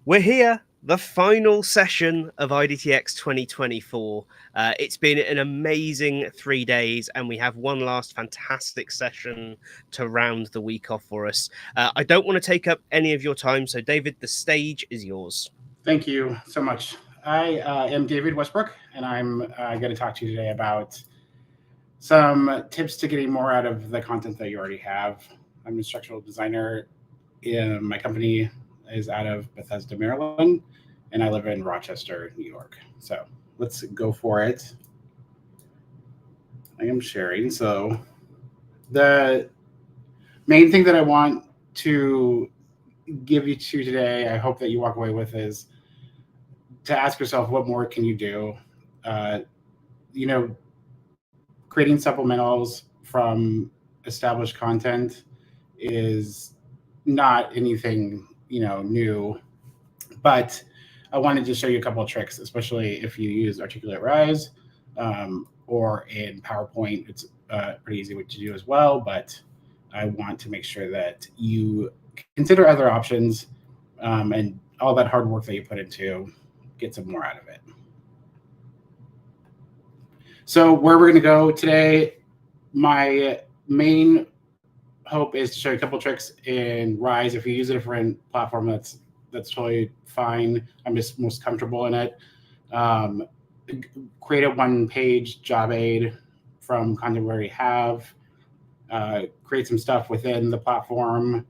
We're here, the final session of IDTX 2024. It's been an amazing 3 days, and we have one last fantastic session to round the week off for us. I don't want to take up any of your time, so David, the stage is yours. Thank you so much. I am David Westbrook, and I'm going to talk to you today about some tips to getting more out of the content that you already have. I'm an instructional designer. My company is out of Bethesda, Maryland, and I live in Rochester, New York. So let's go for it. I am sharing. So the main thing that I want to give you to today, I hope that you walk away with, is to ask yourself, what more can you do? Creating supplementals from established content is not anything, new, but I wanted to show you a couple of tricks, especially if you use Articulate Rise or in PowerPoint. It's pretty easy to do as well, but I want to make sure that you consider other options and all that hard work that you put into, get some more out of it. So where we're going to go today, my main hope is to show you a couple tricks in Rise. If you use a different platform, that's totally fine. I'm just most comfortable in it. Create a one-page job aid from content we already have. Create some stuff within the platform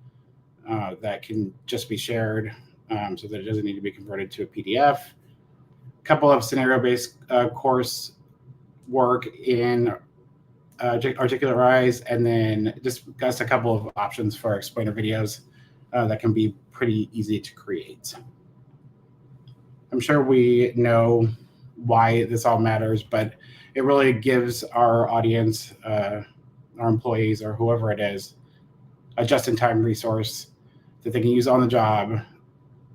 that can just be shared so that it doesn't need to be converted to a PDF. A couple of scenario-based course work in Articulate Rise, and then discuss a couple of options for explainer videos that can be pretty easy to create. I'm sure we know why this all matters, but it really gives our audience, our employees, or whoever it is, a just-in-time resource that they can use on the job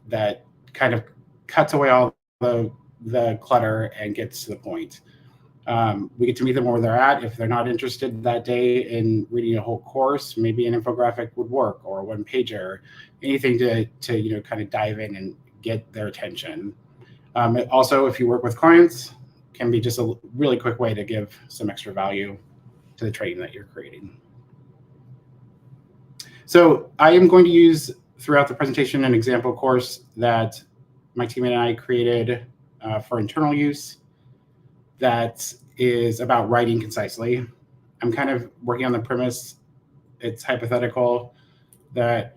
that kind of cuts away all the clutter and gets to the point. We get to meet them where they're at. If they're not interested that day in reading a whole course, maybe an infographic would work, or a one-pager, anything to kind of dive in and get their attention. Also, if you work with clients, can be just a really quick way to give some extra value to the training that you're creating. So I am going to use throughout the presentation an example course that my team and I created for internal use that is about writing concisely. I'm kind of working on the premise, it's hypothetical, that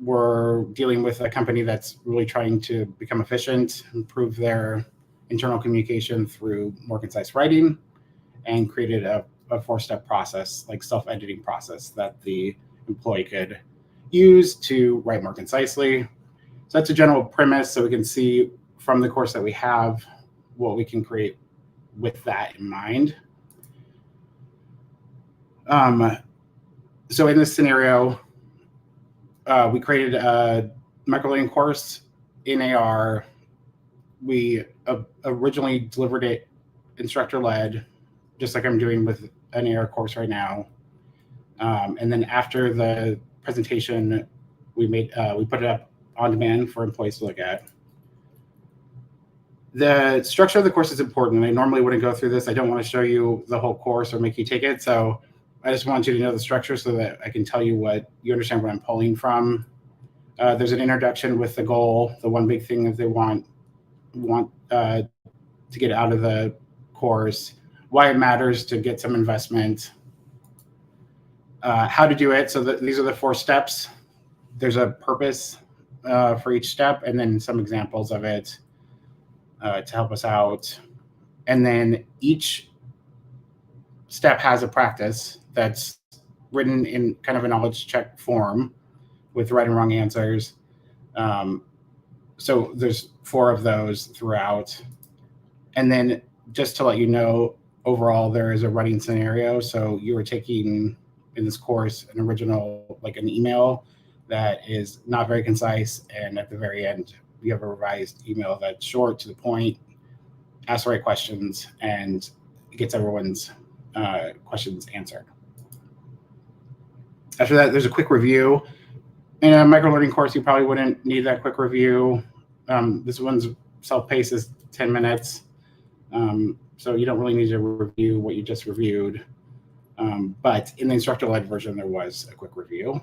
we're dealing with a company that's really trying to become efficient, improve their internal communication through more concise writing, and created a 4-step process, like self-editing process, that the employee could use to write more concisely. So that's a general premise, so we can see from the course that we have what we can create with that in mind. So in this scenario, we created a microlearning course in AR. We originally delivered it instructor-led, just like I'm doing with an AR course right now. And then after the presentation, we put it up on demand for employees to look at. The structure of the course is important. I normally wouldn't go through this. I don't want to show you the whole course or make you take it. So I just want you to know the structure so that I can tell you what you understand what I'm pulling from. There's an introduction with the goal, the one big thing that they want to get out of the course, why it matters to get some investment, how to do it. So these are the 4 steps. There's a purpose for each step, and then some examples of it to help us out. And then each step has a practice that's written in kind of a knowledge check form with right and wrong answers. So there's 4 of those throughout. And then just to let you know, overall, there is a writing scenario. So you are taking in this course an original, like an email that is not very concise. And at the very end, you have a revised email that's short, to the point, asks the right questions, and gets everyone's questions answered. After that, there's a quick review. In a microlearning course, you probably wouldn't need that quick review. This one's self-paced is 10 minutes. So you don't really need to review what you just reviewed. But in the instructor-led version, there was a quick review.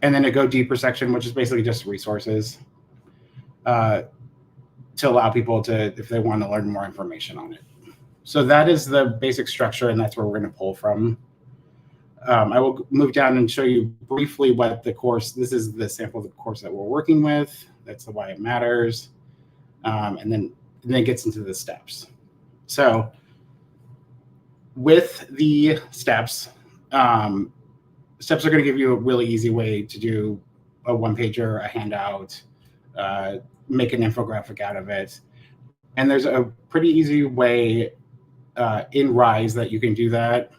And then a go deeper section, which is basically just resources to allow people to, if they want to learn more information on it. So that is the basic structure, and that's where we're going to pull from. I will move down and show you briefly what the course, this is the sample of the course that we're working with. That's the why it matters. And then it gets into the steps. So with the steps, steps are going to give you a really easy way to do a one-pager, a handout, make an infographic out of it. And there's a pretty easy way in Rise that you can do that,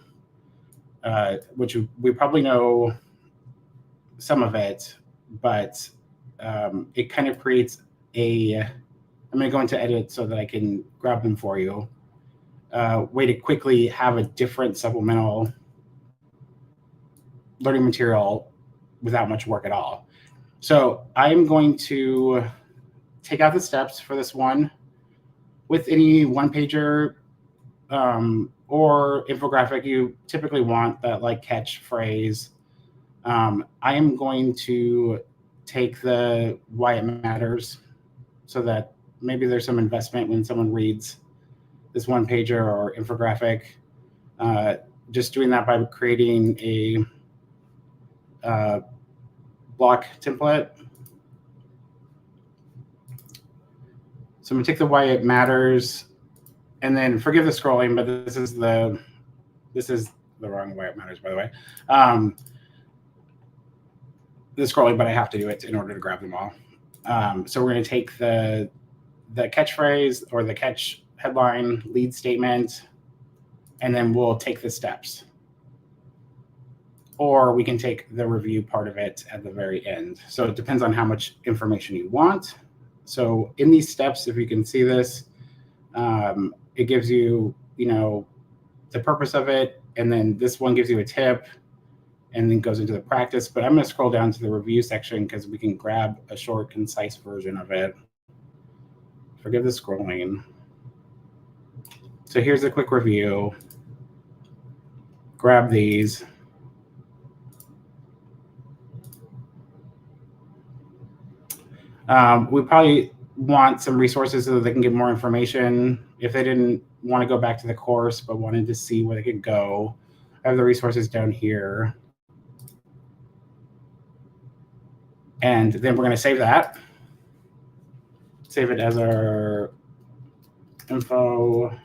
which we probably know some of it, but it kind of creates a, I'm going to go into edit so that I can grab them for you, way to quickly have a different supplemental learning material without much work at all. So I'm going to take out the steps for this one. With any one-pager or infographic, you typically want that like catchphrase. I am going to take the why it matters so that maybe there's some investment when someone reads this one-pager or infographic. Just doing that by creating a block template. So I'm gonna take the why it matters, and then forgive the scrolling, but this is the wrong why it matters, by the way. The scrolling, but I have to do it in order to grab them all. So we're gonna take the catchphrase or the catch headline, lead statement, and then we'll take the steps. Or we can take the review part of it at the very end. So it depends on how much information you want. So in these steps, if you can see this, it gives you, the purpose of it. And then this one gives you a tip and then goes into the practice. But I'm going to scroll down to the review section because we can grab a short, concise version of it. Forgive the scrolling. So here's a quick review. Grab these. We probably want some resources so that they can get more information. If they didn't want to go back to the course but wanted to see where they could go, I have the resources down here. And then we're going to save that. Save it as our info,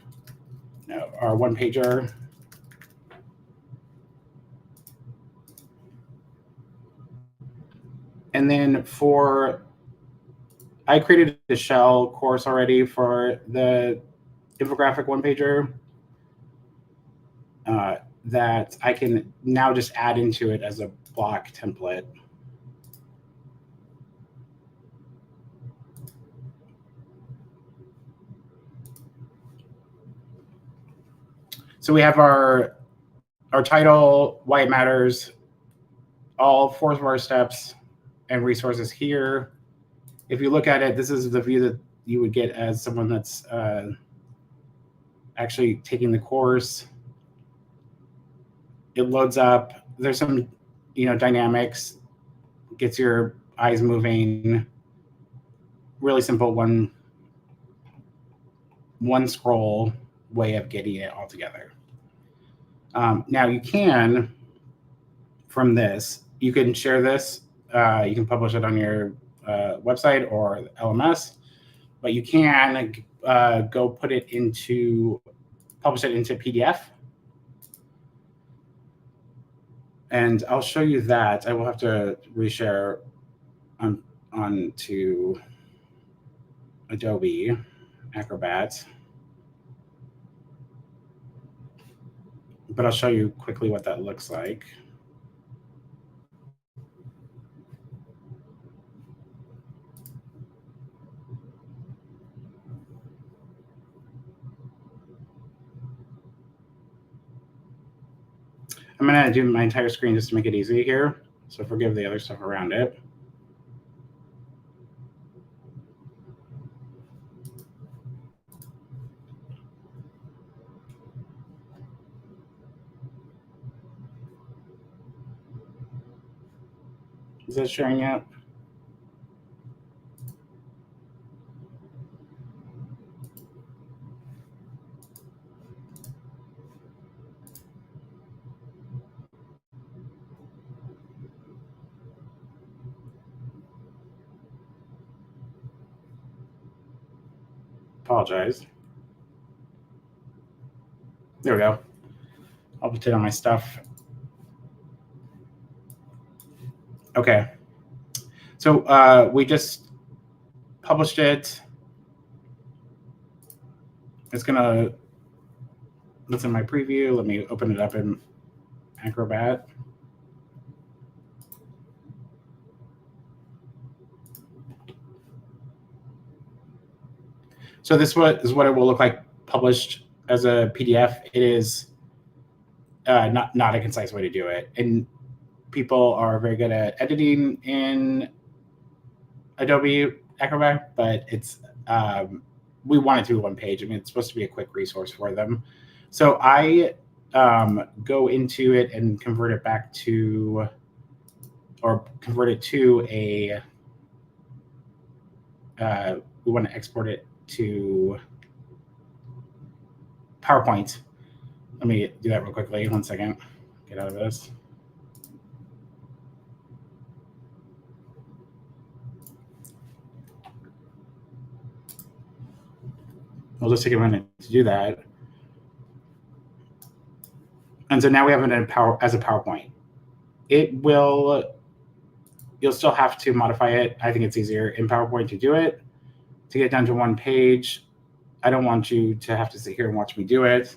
our one-pager. And then I created a shell course already for the infographic one-pager that I can now just add into it as a block template. So we have our title, why it matters, all 4 of our steps and resources here. If you look at it, this is the view that you would get as someone that's actually taking the course. It loads up. There's some, dynamics, gets your eyes moving. Really simple one scroll way of getting it all together. Now you can, from this, you can share this. You can publish it on your website or LMS, but you can go publish it into PDF. And I'll show you that. I will have to reshare onto Adobe Acrobat. But I'll show you quickly what that looks like. I'm going to do my entire screen just to make it easy here. So forgive the other stuff around it. Is that sharing yet? Apologize. There we go. I'll put it on my stuff. Okay. So we just published it. It's gonna, that's in my preview. Let me open it up in Acrobat. So this is what it will look like published as a PDF. It is not a concise way to do it. And people are very good at editing in Adobe Acrobat, but it's we want it to be one page. I mean, it's supposed to be a quick resource for them. So I go into it and convert it back to, or convert it to a, we want to export it to PowerPoint. Let me do that real quickly. 1 second. Get out of this. I'll just take a minute to do that. And so now we have it as a PowerPoint. It will, you'll still have to modify it. I think it's easier in PowerPoint to do it. To get down to one page, I don't want you to have to sit here and watch me do it,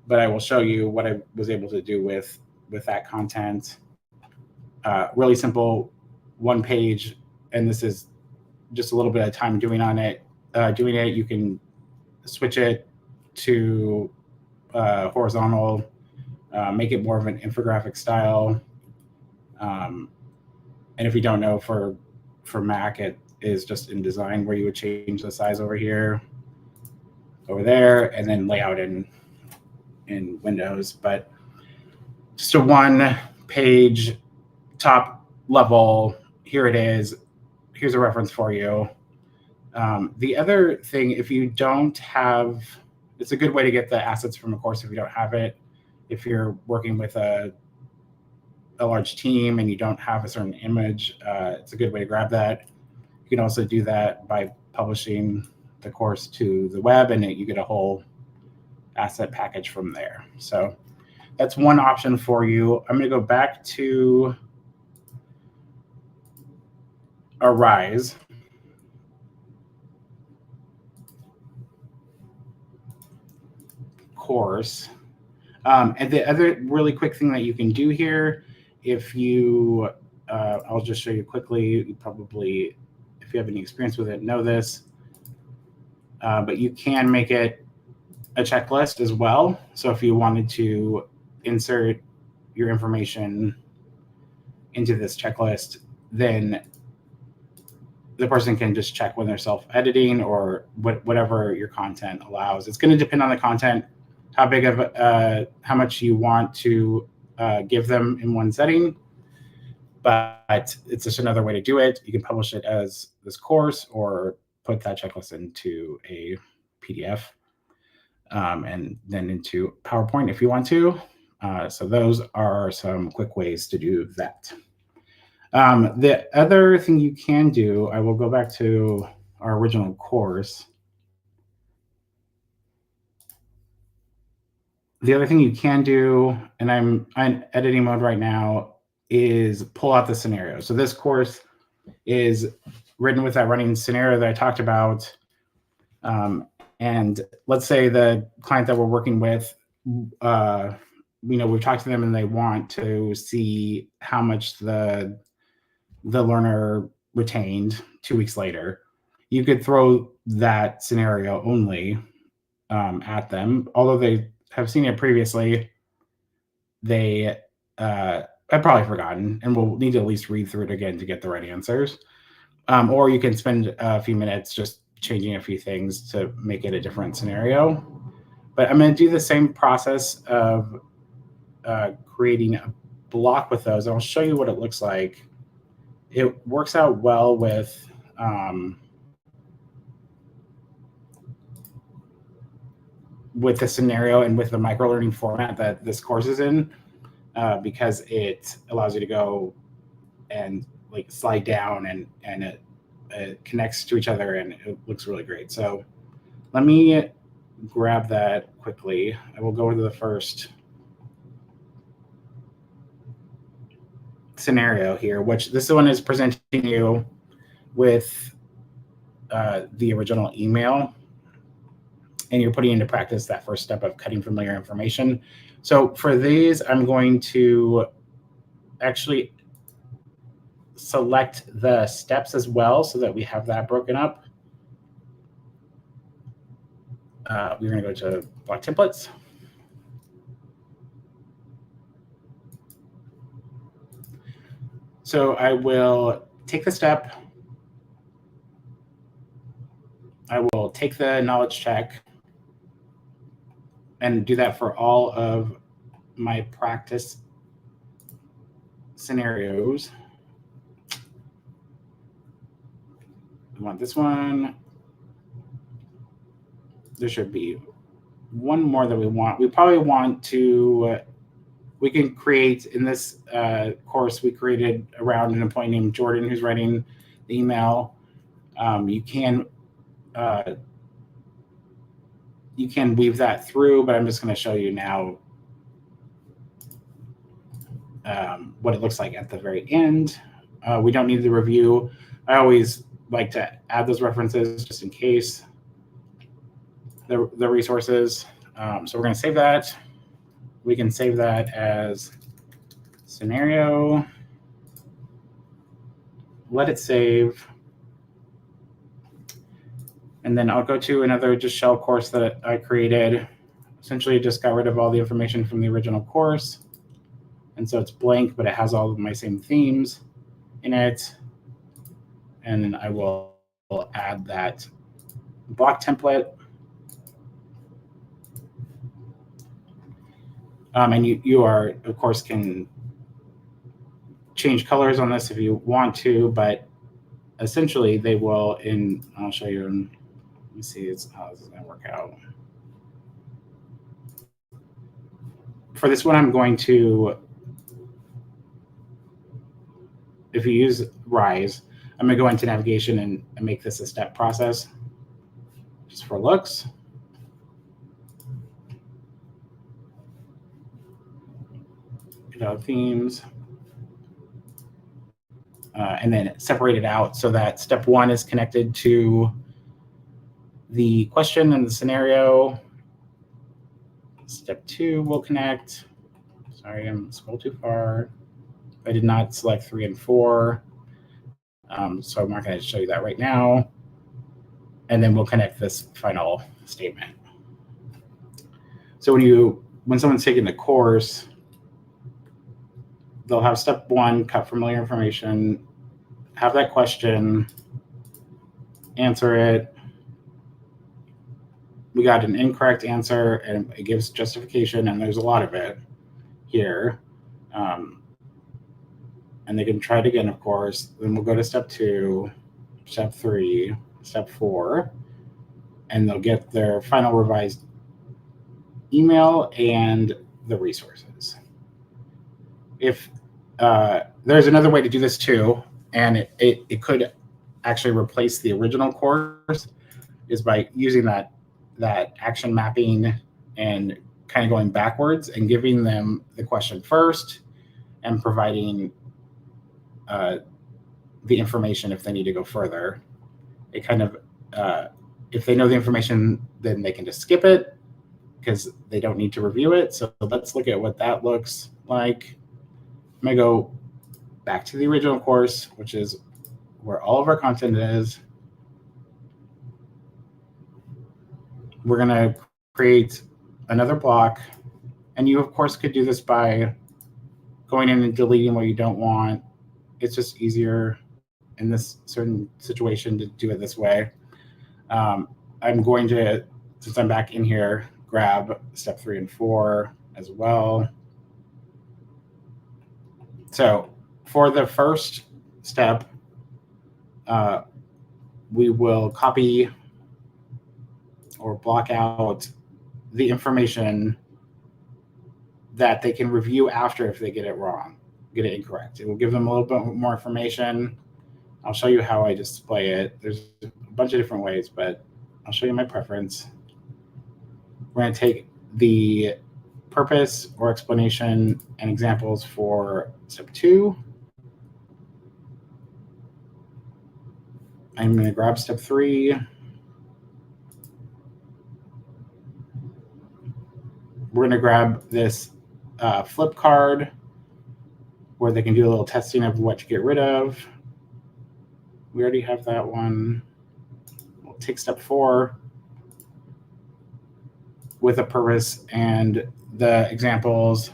but I will show you what I was able to do with that content. Really simple, one page, and this is just a little bit of time doing it. You can switch it to horizontal, make it more of an infographic style. And if you don't know, for Mac, it is just in design where you would change the size over here, over there, and then layout in Windows. But just a one page, top level, here it is. Here's a reference for you. The other thing, if you don't have, it's a good way to get the assets from a course if you don't have it. If you're working with a large team and you don't have a certain image, it's a good way to grab that. You can also do that by publishing the course to the web, and you get a whole asset package from there. So that's one option for you. I'm going to go back to Arise. Course. And the other really quick thing that you can do here, if you, I'll just show you quickly, you probably, if you have any experience with it, know this, but you can make it a checklist as well. So if you wanted to insert your information into this checklist, then the person can just check when they're self-editing or whatever your content allows. It's going to depend on the content, how big of how much you want to give them in one setting, but it's just another way to do it. You can publish it as this course or put that checklist into a PDF and then into PowerPoint if you want to. So those are some quick ways to do that. The other thing you can do, I will go back to our original course. The other thing you can do, and I'm in editing mode right now, is pull out the scenario. So this course is written with that running scenario that I talked about. And let's say the client that we're working with, we've talked to them and they want to see how much the learner retained 2 weeks later. You could throw that scenario only at them. Although they have seen it previously, they have probably forgotten and will need to at least read through it again to get the right answers. Or you can spend a few minutes just changing a few things to make it a different scenario. But I'm going to do the same process of creating a block with those. I'll show you what it looks like it works out well with the scenario and with the microlearning format that this course is in, because it allows you to go and like slide down and it connects to each other and it looks really great. So let me grab that quickly. I will go to the first scenario here, which this one is presenting you with the original email, and you're putting into practice that first step of cutting familiar information. So for these, I'm going to actually select the steps as well so that we have that broken up. We're going to go to block templates. So I will take the step. I will take the knowledge check and do that for all of my practice scenarios. I want this one. There should be one more that we want. We probably want to, we can create, in this course, we created around an employee named Jordan who's writing the email. You can weave that through, but I'm just going to show you now what it looks like at the very end. We don't need the review. I always like to add those references just in case, the resources. So we're going to save that. We can save that as scenario. Let it save. And then I'll go to another just shell course that I created. Essentially just got rid of all the information from the original course. And so it's blank, but it has all of my same themes in it. And then I will add that block template. And you are, of course, can change colors on this if you want to, but essentially they will, I'll show you, let me see how this is going to work out. For this one, I'm going to, if you use Rise, I'm going to go into navigation and make this a step process just for looks. Get out themes. And then separate it out so that step one is connected to the question and the scenario. Step two will connect. Sorry, I'm scrolled too far. I did not select 3 and 4. So I'm not going to show you that right now. And then we'll connect this final statement. So when someone's taking the course, they'll have step one, cut familiar information, have that question, answer it. We got an incorrect answer, and it gives justification, and there's a lot of it here. And they can try it again, of course. Then we'll go to step 2, step 3, step 4, and they'll get their final revised email and the resources. If there's another way to do this too, and it could actually replace the original course, is by using that action mapping and kind of going backwards and giving them the question first and providing the information if they need to go further. It kind of, if they know the information, then they can just skip it because they don't need to review it. So let's look at what that looks like. I'm going to go back to the original course, which is where all of our content is. We're going to create another block. And you, of course, could do this by going in and deleting what you don't want. It's just easier in this certain situation to do it this way. I'm going to, since I'm back in here, grab step 3 and 4 as well. So for the first step, we will copy or block out the information that they can review after if they get it wrong, get it incorrect. It will give them a little bit more information. I'll show you how I display it. There's a bunch of different ways, but I'll show you my preference. We're going to take the purpose or explanation and examples for step 2. I'm going to grab step 3. We're going to grab this flip card where they can do a little testing of what to get rid of. We already have that one. We'll take step 4 with a purpose and the examples,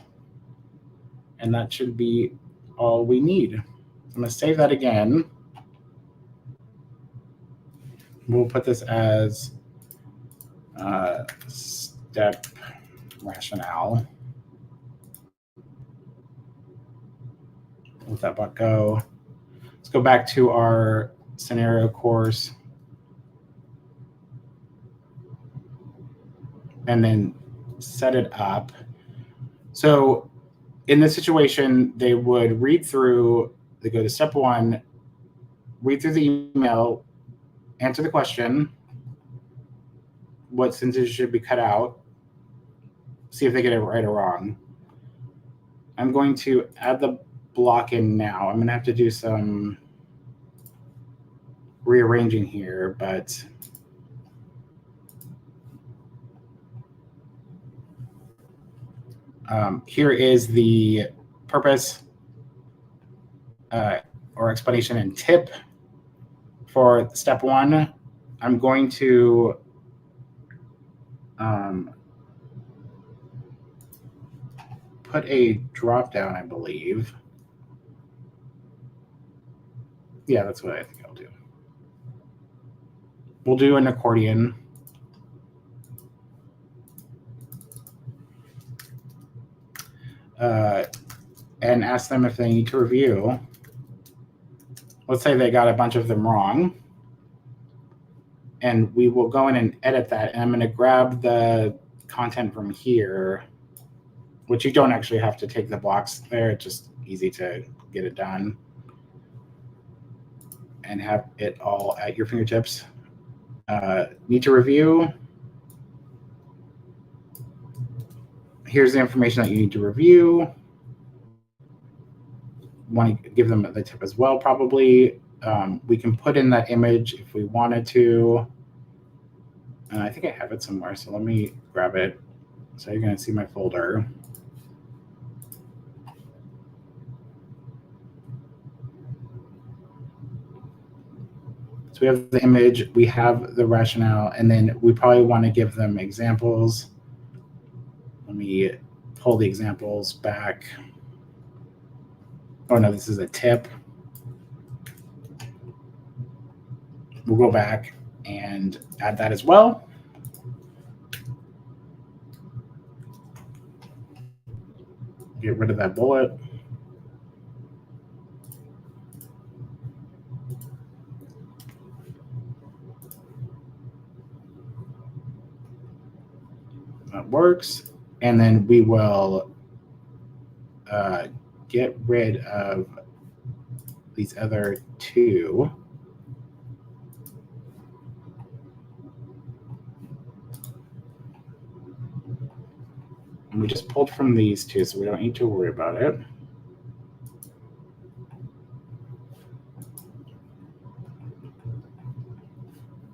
and that should be all we need. I'm going to save that again. We'll put this as step rationale. Let that buck go. Let's go back to our scenario course and then set it up. So in this situation, they would read through, they go to step 1, read through the email, answer the question, what sentences should be cut out, see if they get it right or wrong. I'm going to add the block in now. I'm going to have to do some rearranging here, but here is the purpose or explanation and tip for step 1. I'm going to put a drop down, I believe. Yeah, that's what I think I'll do. We'll do an accordion. And ask them if they need to review. Let's say they got a bunch of them wrong. And we will go in and edit that. And I'm going to grab the content from here, which you don't actually have to take the blocks there. It's just easy to get it done and have it all at your fingertips. Need to review. Here's the information that you need to review. Want to give them the tip as well, probably. We can put in that image if we wanted to. And I think I have it somewhere, so let me grab it. So you're going to see my folder. So we have the image, we have the rationale, and then we probably want to give them examples. Let me pull the examples back. Oh no, this is a tip. We'll go back and add that as well. Get rid of that bullet. That works. And then we will get rid of these other 2. And we just pulled from these 2, so we don't need to worry about it.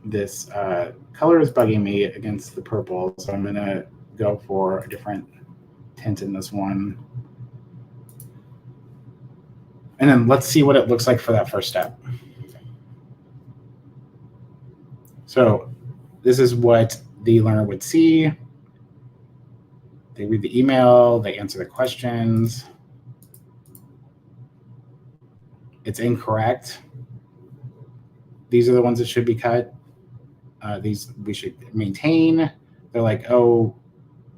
This color is bugging me against the purple, so I'm going to go for a different tint in this one. And then let's see what it looks like for that first step. So this is what the learner would see. They read the email, they answer the questions. It's incorrect. These are the ones that should be cut. These we should maintain. They're like, oh,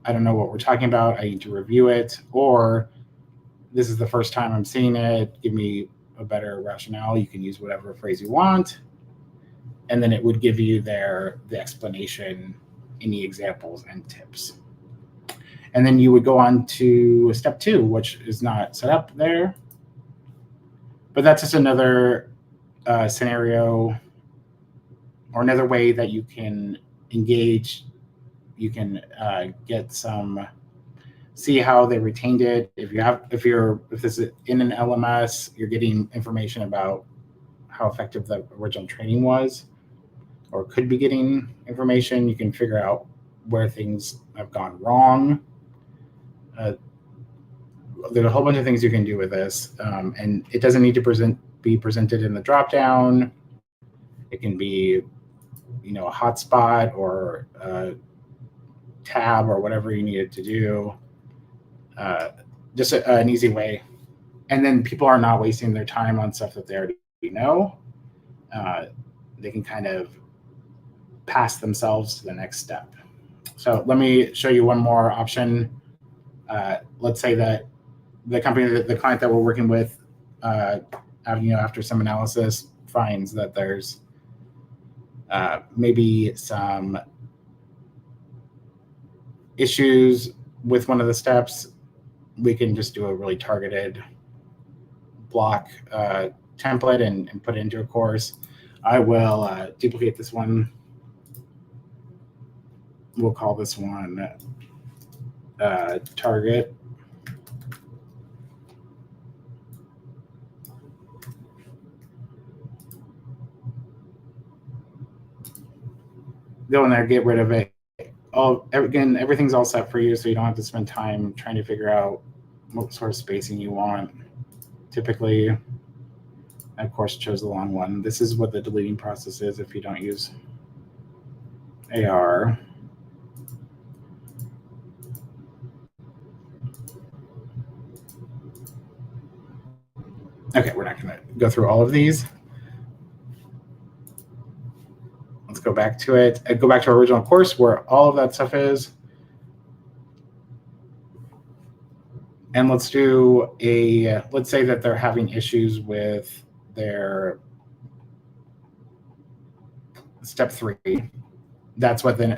I don't know what we're talking about. I need to review it. Or this is the first time I'm seeing it. Give me a better rationale, you can use whatever phrase you want. And then it would give you the explanation, any examples and tips. And then you would go on to step 2, which is not set up there. But that's just another scenario or another way that you can engage. You can get some, see how they retained it. If this is in an LMS, you're getting information about how effective the original training was, or could be getting information. You can figure out where things have gone wrong. There's a whole bunch of things you can do with this, and it doesn't need to be presented in the dropdown. It can be, a hotspot or a tab or whatever you need it to do. Just an easy way. And then people are not wasting their time on stuff that they already know. They can kind of pass themselves to the next step. So let me show you one more option. Let's say that the client that we're working with, after some analysis, finds that there's maybe some issues with one of the steps. We can just do a really targeted block template and put it into a course. I will duplicate this one. We'll call this one target. Go in there, get rid of it. Again, everything's all set for you, so you don't have to spend time trying to figure out what sort of spacing you want. Typically, I, of course, chose the long one. This is what the deleting process is if you don't use AR. Okay, we're not going to go through all of these. Let's go back to it. Go back to our original course where all of that stuff is. And let's do let's say that they're having issues with their step 3. That's what they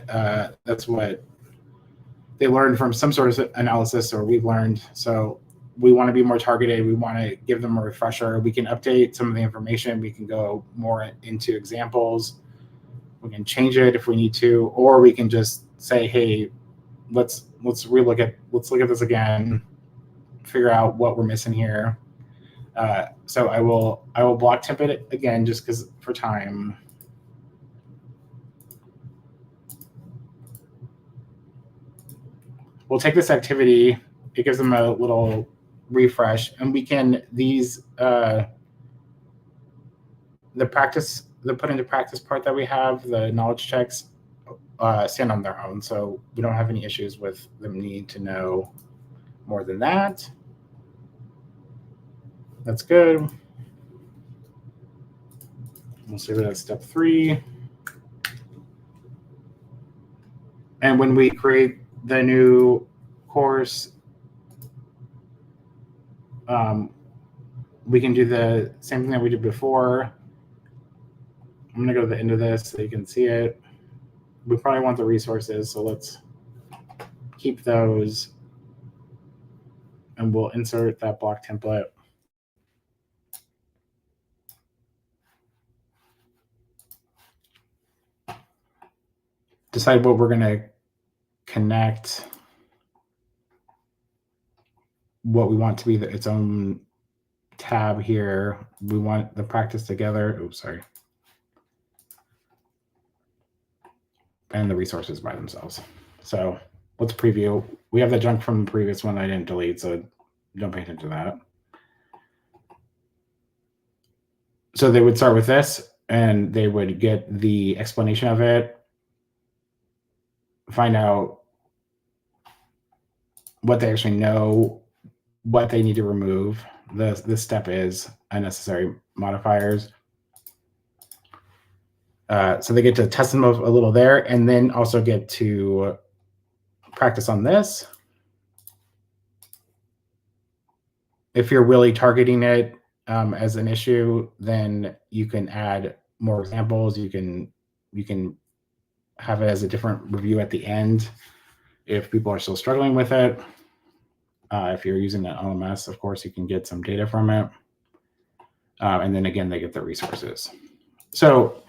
learned from some sort of analysis, or we've learned. So we want to be more targeted. We want to give them a refresher. We can update some of the information. We can go more into examples. We can change it if we need to, or we can just say, hey, let's look at this again, figure out what we're missing here. So I will block temp it again just because for time. We'll take this activity. It gives them a little refresh, and we can the put into practice part that we have, the knowledge checks, stand on their own. So we don't have any issues with them needing to know more than that. That's good. We'll save it as step 3. And when we create the new course, we can do the same thing that we did before. I'm going to go to the end of this so you can see it. We probably want the resources, so let's keep those. And we'll insert that block template. Decide what we're going to connect, what we want to be its own tab here. We want the practice together. Oops, sorry. And the resources by themselves. So let's preview. We have the junk from the previous one I didn't delete, so don't pay attention to that. So they would start with this, and they would get the explanation of it, find out what they actually know, what they need to remove. This step is unnecessary modifiers. So they get to test them a little there, and then also get to practice on this. If you're really targeting it, as an issue, then you can add more examples. You can have it as a different review at the end if people are still struggling with it. If you're using an LMS, of course, you can get some data from it. And then again, they get the resources. So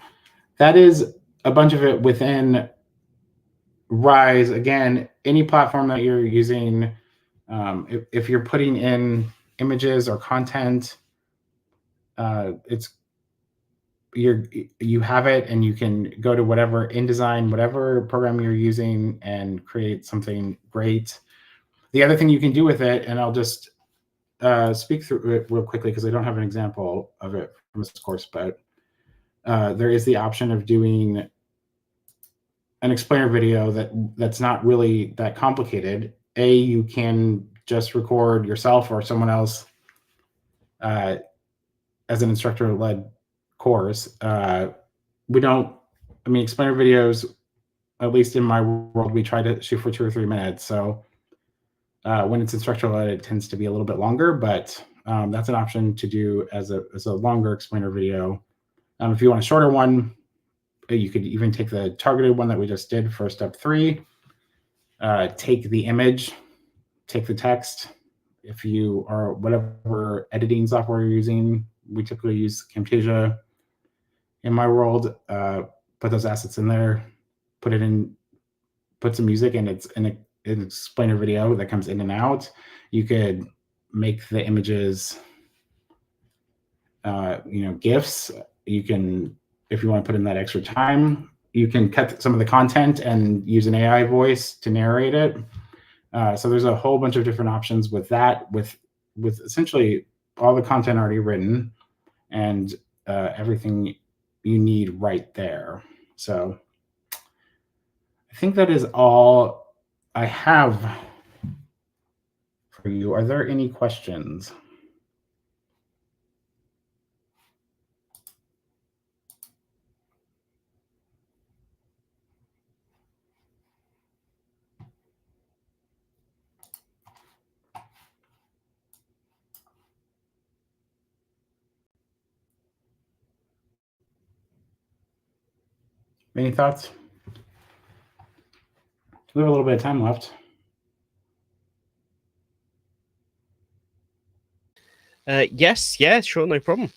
that is a bunch of it within Rise. Again, any platform that you're using, if you're putting in images or content, you have it, and you can go to whatever InDesign, whatever program you're using, and create something great. The other thing you can do with it, and I'll just speak through it real quickly because I don't have an example of it from this course, but there is the option of doing an explainer video that's not really that complicated. You can just record yourself or someone else as an instructor-led course. Explainer videos, at least in my world, we try to shoot for 2 or 3 minutes. So when it's instructor-led, it tends to be a little bit longer, but that's an option to do as a longer explainer video. If you want a shorter one, you could even take the targeted one that we just did for step 3, take the image, take the text. If you are whatever editing software you're using, we typically use Camtasia in my world, put those assets in there, put some music, and it's an explainer video that comes in and out. You could make the images, GIFs. You can, if you want to put in that extra time, you can cut some of the content and use an AI voice to narrate it. So there's a whole bunch of different options with that, with essentially all the content already written and everything you need right there. So I think that is all I have for you. Are there any questions? Any thoughts? We have a little bit of time left. Yes, yeah, sure, no problem.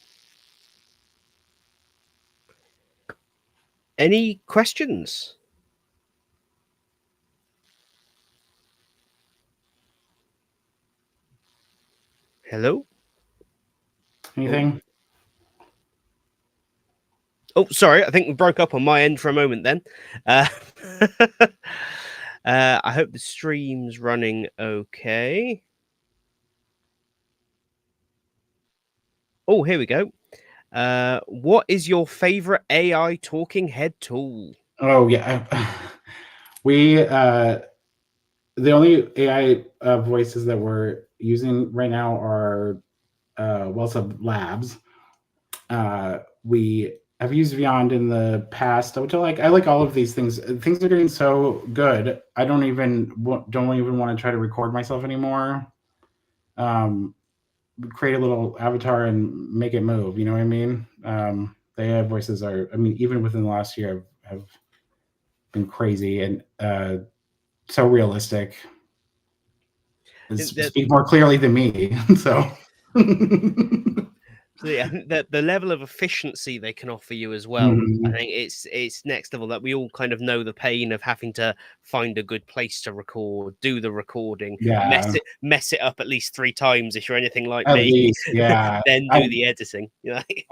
Any questions? Hello? Anything? Oh, sorry, I think we broke up on my end for a moment then. I hope the stream's running okay. Oh, here we go. What is your favorite AI talking head tool? Oh yeah, we the only AI voices that we're using right now are Wellsub Labs. We have used Beyond in the past, which I like. I like all of these things. Things are getting so good. I don't even want to try to record myself anymore. Create a little avatar and make it move. You know what I mean? The AI voices are. I mean, even within the last year, have been crazy and so realistic. Speak more clearly than me. So. So yeah, I think that the level of efficiency they can offer you as well. I think it's next level. That we all kind of know the pain of having to find a good place to record, do the recording, mess it up at least 3 times if you're anything like at me. Least, yeah. Then do the editing.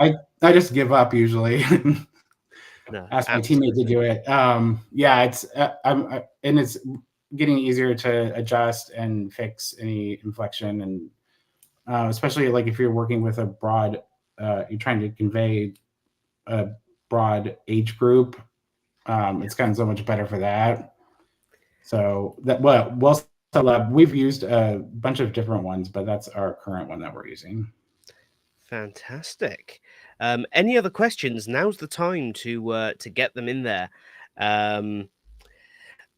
I just give up usually. No, ask my teammate to do it. Yeah, it's and it's getting easier to adjust and fix any inflection, and especially like if you're working with a broad, you're trying to convey a broad age group. It's gotten so much better for that. So that we've used a bunch of different ones, but that's our current one that we're using. Fantastic. Any other questions? Now's the time to get them in there.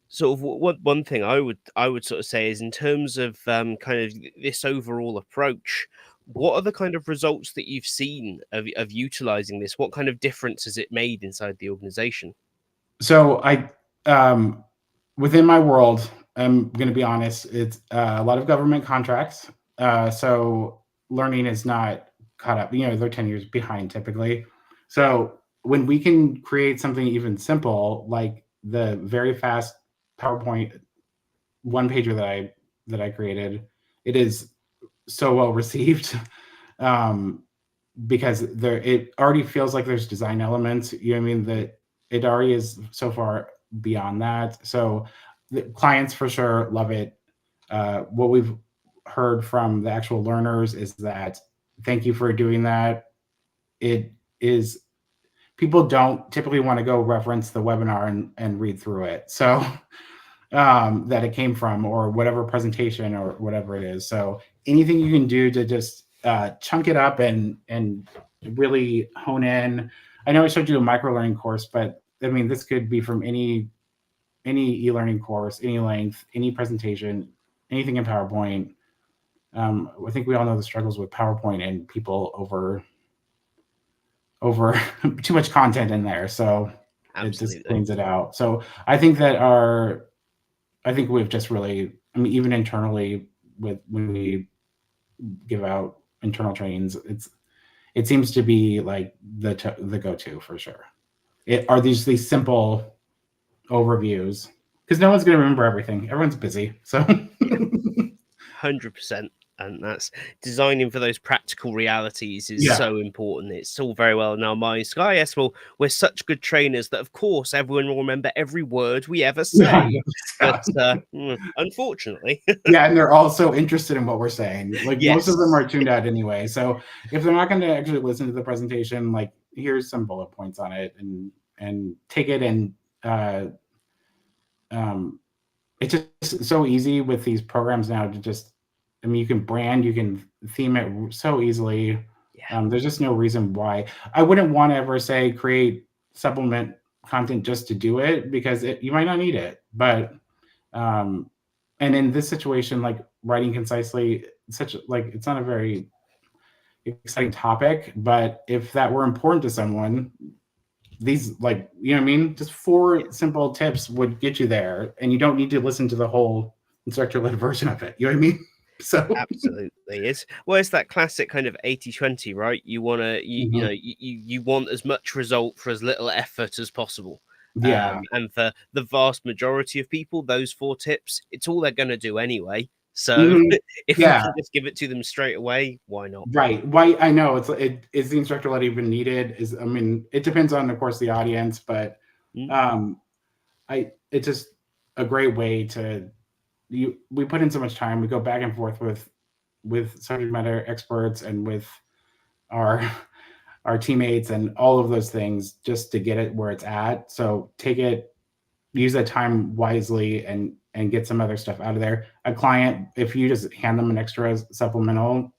Sort of one thing I would sort of say is in terms of kind of this overall approach. What are the kind of results that you've seen of utilizing this? What kind of difference has it made inside the organization? So within my world, I'm going to be honest, it's a lot of government contracts. So learning is not caught up. They're 10 years behind typically. So when we can create something even simple, like the very fast PowerPoint one pager that I created, it is so well received. um, because it already feels like there's design elements, you know what I mean, that it already is so far beyond that. So the clients for sure love it. What we've heard from the actual learners is that thank you for doing that. It is, people don't typically want to go reference the webinar and read through it. So that it came from, or whatever presentation or whatever it is. So anything you can do to just chunk it up and really hone in. I know I showed you a micro learning course, but I mean, this could be from any e-learning course, any length, any presentation, anything in PowerPoint. I think we all know the struggles with PowerPoint and people over too much content in there. So it just Absolutely. cleans it out. So I think we've just really, I mean, even internally when we give out internal trainings, it seems to be like the go-to for sure. It are these simple overviews because no one's going to remember everything. Everyone's busy, so 100%. And that's designing for those practical realities is yeah, so important. It's all very well in our minds. Oh, yes, well, we're such good trainers that, of course, everyone will remember every word we ever yeah, say. But unfortunately, yeah, and they're all so interested in what we're saying. Like most of them yes, are tuned out anyway. So if they're not going to actually listen to the presentation, like here's some bullet points on it, and take it and um, it's just so easy with these programs now to just, I mean, you can brand, you can theme it so easily. yeah, There's just no reason why I wouldn't want to ever say create supplement content just to do it, because you might not need it. But um, and in this situation, like writing concisely, it's not a very exciting topic, but if that were important to someone, these, like, you know what I mean, just four simple tips would get you there, and you don't need to listen to the whole instructor-led version of it. You know what I mean? So absolutely. It's that classic kind of 80-20, right? You want to, mhm. you want as much result for as little effort as possible. Yeah. And for the vast majority of people, those 4 tips, it's all they're going to do anyway. So Mhm. if we Yeah, can just give it to them straight away, why not? right. Why, I know is the instructor-led even needed? I mean, it depends on, of course, the audience, but Mm, um, it's just a great way to, we put in so much time. We go back and forth with subject matter experts and with our our teammates and all of those things just to get it where it's at. So take it, use that time wisely, and get some other stuff out of there. A client, if you just hand them an extra supplemental,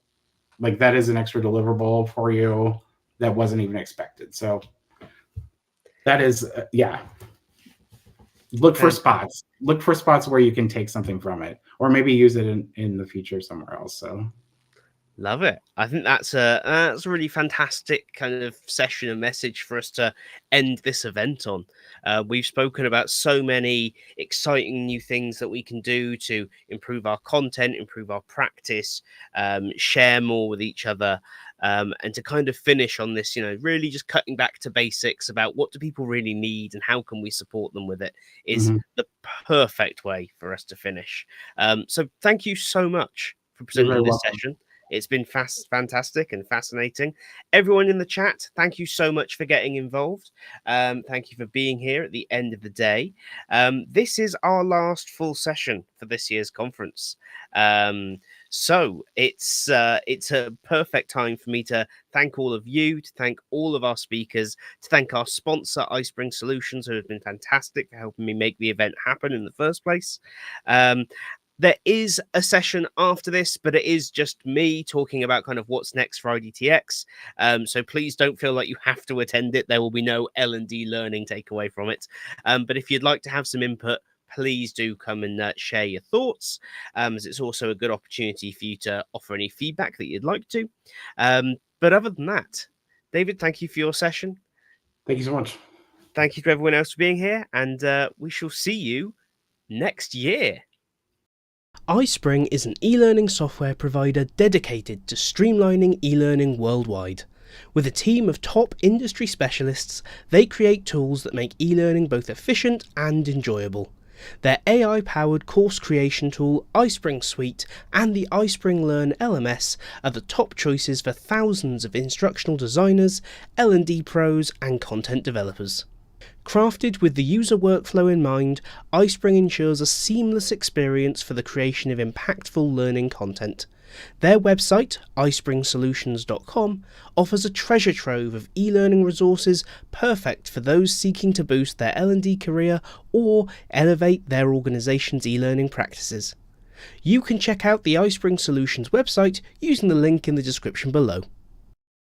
like that is an extra deliverable for you that wasn't even expected. So that is yeah, look for spots where you can take something from it, or maybe use it in the future somewhere else. So Love it. I think that's a really fantastic kind of session and message for us to end this event on. We've spoken about so many exciting new things that we can do to improve our content, improve our practice, share more with each other, and to kind of finish on this, really just cutting back to basics about what do people really need and how can we support them with it is mhm. the perfect way for us to finish. So thank you so much for You're very presenting this welcome. session. It's been fantastic and fascinating. Everyone in the chat, thank you so much for getting involved. Thank you for being here at the end of the day. This is our last full session for this year's conference. So it's a perfect time for me to thank all of you, to thank all of our speakers, to thank our sponsor, iSpring Solutions, who have been fantastic for helping me make the event happen in the first place. There is a session after this, but it is just me talking about kind of what's next for IDTX. So please don't feel like you have to attend it. There will be no L&D learning takeaway from it. But if you'd like to have some input, please do come and share your thoughts, as it's also a good opportunity for you to offer any feedback that you'd like to. But other than that, David, thank you for your session. Thank you so much. Thank you to everyone else for being here, and we shall see you next year. iSpring is an e-learning software provider dedicated to streamlining e-learning worldwide. With a team of top industry specialists, they create tools that make e-learning both efficient and enjoyable. Their AI-powered course creation tool, iSpring Suite, and the iSpring Learn LMS are the top choices for thousands of instructional designers, L&D pros, and content developers. Crafted with the user workflow in mind, iSpring ensures a seamless experience for the creation of impactful learning content. Their website, iSpringSolutions.com, offers a treasure trove of e-learning resources perfect for those seeking to boost their L&D career or elevate their organization's e-learning practices. You can check out the iSpring Solutions website using the link in the description below.